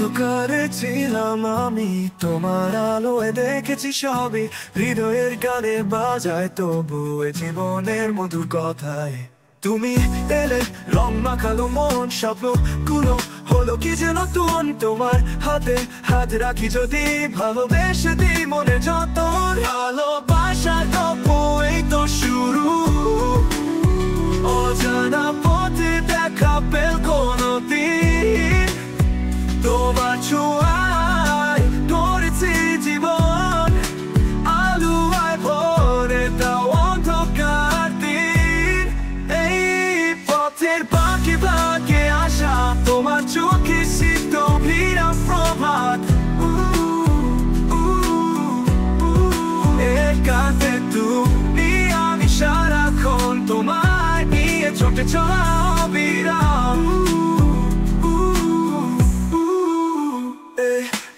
অন্ধকারে ছিলাম আমি, তোমার আলোয় দেখেছি সবই। হৃদয়ের গানে বাজায় তবু এ জীবনের মধুর কথায়। তুমি এলে রং মাখালো মন, স্বপ্ন গুলো হলো কি যে নতুন। তোমার হাতে হাত রাখি যদি, ভালোবেসে দিই মনে যত। ভালোবাসার গল্প এই তো শুরু, অজানা পথে দেখা পেল কোনদিন। তোমার ছোঁয়ায় গড়েছি জীবন, আলোয় ভরে দাও অন্ধকার দিন। এই পথের বাঁকে বাঁকে আসা, তোমার চোখে সিক্ত ভিড়া প্রভাত। একান্তে তুমি আমি সারাক্ষণ তোমায় নিয়ে ছোটে চলা অবিরাম।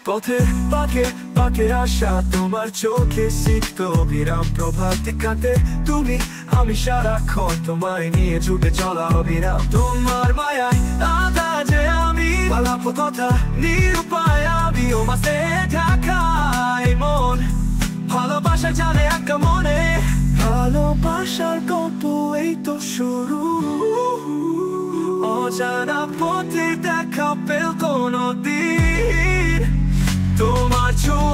পথের বাঁকে বাঁকে আসা, তোমার চোখে সিক্ত অবিরাম প্রভাত। কাঁদে তুমি আমি সারাক্ষণ তোমায় নিয়ে ছুটে চলা অবিরাম। তোমার মায়ায় আদা যে আমি, পালাপ কথা নিরুপায় আমি। ও মাসে ঢাকায় মন, ভালোবাসা জানে একা মনে। ভালোবাসার গল্প এই তো শুরু, অজানা পথে দেখা পেল কোনদিন। তোমার ছোঁয়া